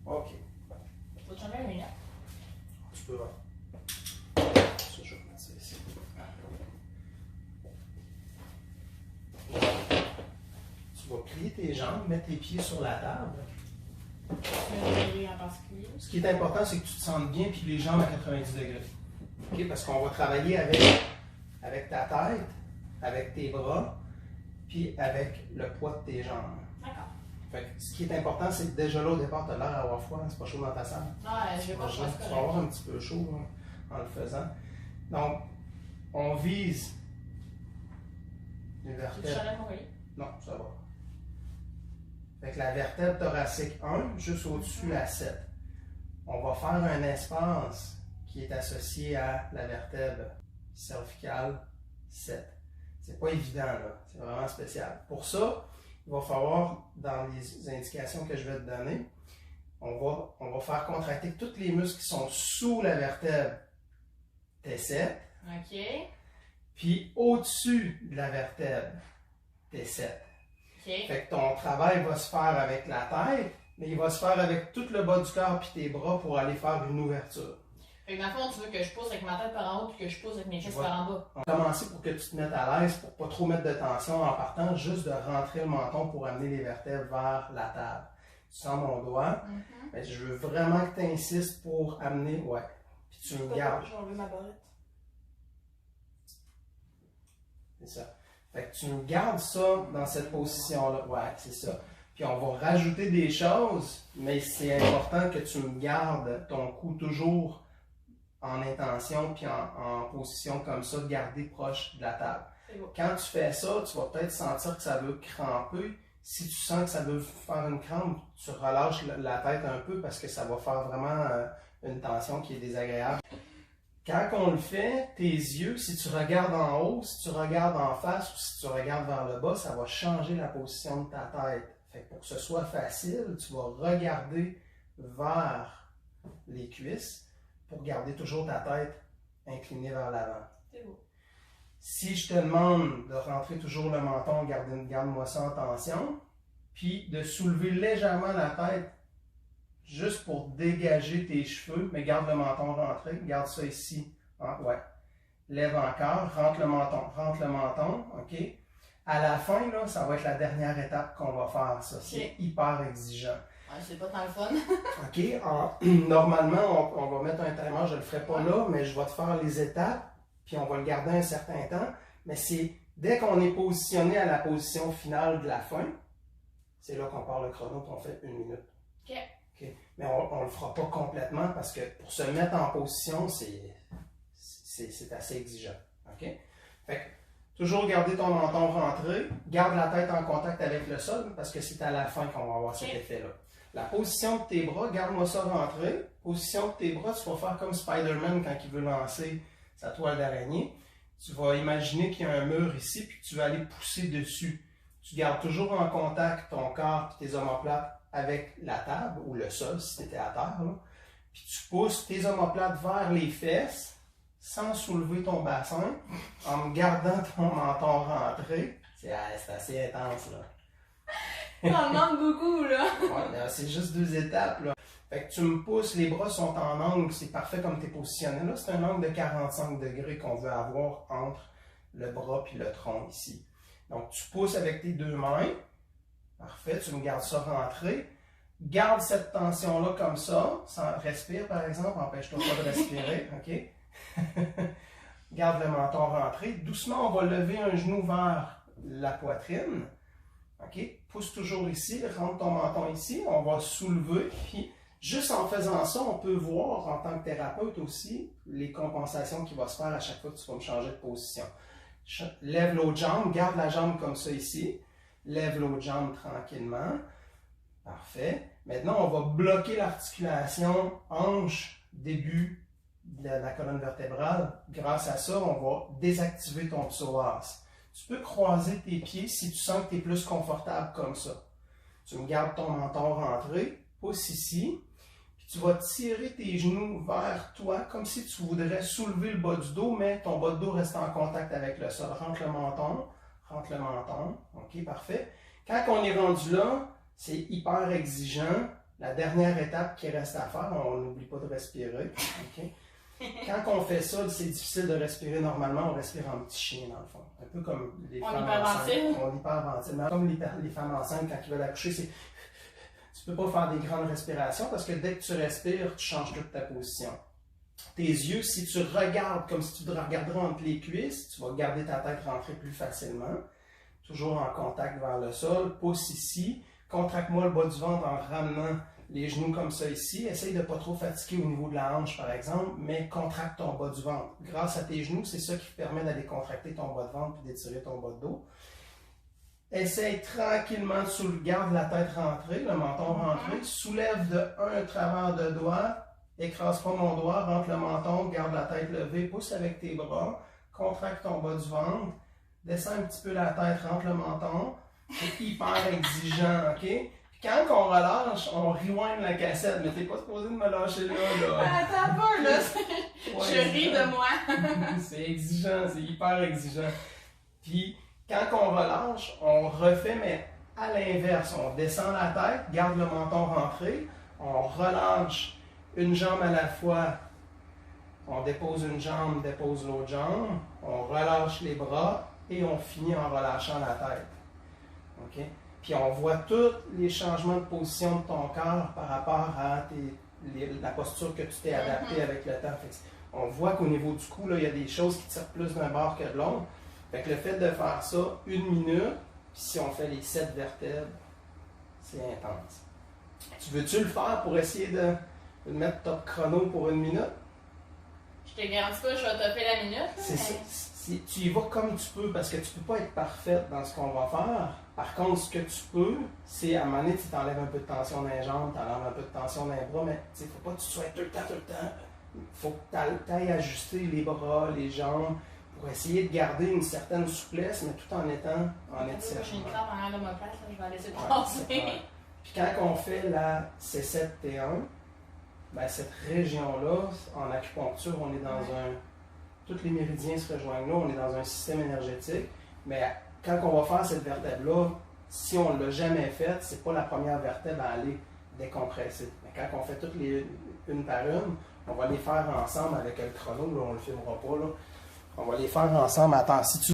OK. Faut changer les lunettes. Tu peux, ouais. Ça, je vais mettre ça ici. Tu vas plier tes jambes, mettre tes pieds sur la table. En particulier. Ce qui est important, c'est que tu te sentes bien puis les jambes à 90 degrés. OK? Parce qu'on va travailler avec ta tête, avec tes bras, puis avec le poids de tes jambes. D'accord. Fait que ce qui est important, c'est que déjà là, au départ, tu as l'air d'avoir froid, c'est pas chaud dans ta salle. Non, je vais pas Tu faire vas avoir un petit peu chaud hein, en le faisant. Donc, on vise les Tu vertèbres. chalais mon lit? Non, ça va. Fait que la vertèbre thoracique 1, juste au-dessus à 7. On va faire un espace qui est associé à la vertèbre cervicale 7. C'est pas évident, là. C'est vraiment spécial. Pour ça, il va falloir, dans les indications que je vais te donner, on va faire contracter tous les muscles qui sont sous la vertèbre T7. OK. Puis au-dessus de la vertèbre T7. OK. Fait que ton travail va se faire avec la tête, mais il va se faire avec tout le bas du corps puis tes bras pour aller faire une ouverture. Fait que dans le fond, tu veux que je pousse avec ma tête par en haut puis que je pousse avec mes fesses par en bas. On va commencer pour que tu te mettes à l'aise, pour pas trop mettre de tension en partant, juste de rentrer le menton pour amener les vertèbres vers la table. Tu sens mon doigt, mais je veux vraiment que tu insistes pour amener, ouais, puis tu me gardes. Je vais enlever ma barrette. C'est ça. Fait que tu me gardes ça dans cette position-là. Ouais, c'est ça. Puis on va rajouter des choses, mais c'est important que tu me gardes ton cou toujours en intention puis en position comme ça, garder proche de la table. Bon. Quand tu fais ça, tu vas peut-être sentir que ça veut cramper. Si tu sens que ça veut faire une crampe, tu relâches la tête un peu parce que ça va faire vraiment une tension qui est désagréable. Quand on le fait, tes yeux, si tu regardes en haut, si tu regardes en face ou si tu regardes vers le bas, ça va changer la position de ta tête. Fait que pour que ce soit facile, tu vas regarder vers les cuisses pour garder toujours ta tête inclinée vers l'avant. C'est beau. Si je te demande de rentrer toujours le menton, garde-moi ça en tension, puis de soulever légèrement la tête juste pour dégager tes cheveux, mais garde le menton rentré, garde ça ici, ouais. Lève encore, rentre le menton, ok? À la fin, là, ça va être la dernière étape qu'on va faire, ça, c'est hyper exigeant. Ouais, c'est pas tant le fun. Ok, normalement, on va mettre un timer, je le ferai pas là, mais je vais te faire les étapes, puis on va le garder un certain temps, mais c'est dès qu'on est positionné à la position finale de la fin, c'est là qu'on part le chrono et on fait 1 minute. Ok. Okay. Mais on ne le fera pas complètement parce que pour se mettre en position, c'est assez exigeant. Okay? Fait que, toujours garder ton menton rentré, garde la tête en contact avec le sol parce que c'est à la fin qu'on va avoir cet effet-là. La position de tes bras, garde-moi ça rentré. Position de tes bras, tu vas faire comme Spider-Man quand il veut lancer sa toile d'araignée. Tu vas imaginer qu'il y a un mur ici puis que tu vas aller pousser dessus. Tu gardes toujours en contact ton corps et tes omoplates avec la table ou le sol si tu étais à terre. Là. Puis tu pousses tes omoplates vers les fesses sans soulever ton bassin en gardant ton menton rentré. C'est assez intense là. Ça en demande beaucoup là. Ouais, c'est juste 2 étapes là. Fait que tu me pousses, les bras sont en angle, c'est parfait comme tu es positionné là. C'est un angle de 45 degrés qu'on veut avoir entre le bras et le tronc ici. Donc tu pousses avec tes 2 mains. Parfait, tu me gardes ça rentré. Garde cette tension-là comme ça. Respire par exemple, empêche-toi pas de respirer. OK? Garde le menton rentré. Doucement, on va lever un genou vers la poitrine. OK? Pousse toujours ici, rentre ton menton ici. On va soulever. Puis, juste en faisant ça, on peut voir en tant que thérapeute aussi les compensations qui vont se faire à chaque fois que tu vas me changer de position. Lève l'autre jambe, garde la jambe comme ça ici. Lève l'autre jambe tranquillement. Parfait. Maintenant, on va bloquer l'articulation hanche, début de la colonne vertébrale. Grâce à ça, on va désactiver ton psoas. Tu peux croiser tes pieds si tu sens que tu es plus confortable comme ça. Tu me gardes ton menton rentré, pousse ici. Puis tu vas tirer tes genoux vers toi comme si tu voudrais soulever le bas du dos, mais ton bas de dos reste en contact avec le sol. Rentre le menton. Rentre le menton. OK, parfait. Quand on est rendu là, c'est hyper exigeant La dernière étape qui reste à faire, on n'oublie pas de respirer. Okay? Quand on fait ça, c'est difficile de respirer normalement, on respire en petit chien dans le fond. Un peu comme les femmes enceintes. On hyperventile. Mais comme les femmes enceintes, quand ils veulent accoucher, c'est... Tu peux pas faire des grandes respirations parce que dès que tu respires, tu changes toute ta position. Tes yeux, si tu regardes comme si tu regarderais entre les cuisses, tu vas garder ta tête rentrer plus facilement. Toujours en contact vers le sol. Pousse ici. Contracte-moi le bas du ventre en ramenant les genoux comme ça ici. Essaye de ne pas trop fatiguer au niveau de la hanche, par exemple, mais contracte ton bas du ventre. Grâce à tes genoux, c'est ça qui permet d'aller contracter ton bas de ventre et d'étirer ton bas de dos. Essaye tranquillement de garde la tête rentrée, le menton rentré. Soulève de un travers de doigt. Écrase pas mon doigt, rentre le menton, garde la tête levée, pousse avec tes bras. Contracte ton bas du ventre. Descends un petit peu la tête, rentre le menton. C'est hyper exigeant, OK? Puis quand on relâche, on rewind la cassette. Mais t'es pas supposé de me lâcher là. Attends pas, là. Je ris de moi. C'est exigeant, c'est hyper exigeant. Puis quand on relâche, on refait, mais à l'inverse. On descend la tête, garde le menton rentré. On relâche une jambe à la fois. On dépose une jambe, dépose l'autre jambe. On relâche les bras et on finit en relâchant la tête. Okay? Puis on voit tous les changements de position de ton corps par rapport à la posture que tu t'es adaptée avec le temps. On voit qu'au niveau du cou, là, il y a des choses qui tirent plus d'un bord que de l'autre. Fait que le fait de faire ça 1 minute, puis si on fait les 7 vertèbres, c'est intense. Tu veux-tu le faire pour essayer de mettre top chrono pour 1 minute? Je te garantis pas que je vais topper la minute. C'est ça. Tu y vas comme tu peux, parce que tu peux pas être parfaite dans ce qu'on va faire. Par contre, ce que tu peux, c'est à un moment donné, tu t'enlèves un peu de tension dans les jambes, tu enlèves un peu de tension dans les bras, mais il ne faut pas que tu sois tout le temps. Il faut que tu ailles ajuster les bras, les jambes, pour essayer de garder une certaine souplesse, mais tout en étant en étirement. J'ai une crampe en arrière de ma place, je vais la laisser passer. Puis quand on fait la C7T1, ben cette région-là, en acupuncture, on est dans tous les méridiens se rejoignent là, on est dans un système énergétique, mais quand on va faire cette vertèbre-là, si on ne l'a jamais faite, c'est pas la première vertèbre à aller décompresser. Mais quand on fait toutes les une par une, on va les faire ensemble avec le chrono, là, on ne le filmera pas, là. On va les faire ensemble. Attends, si tu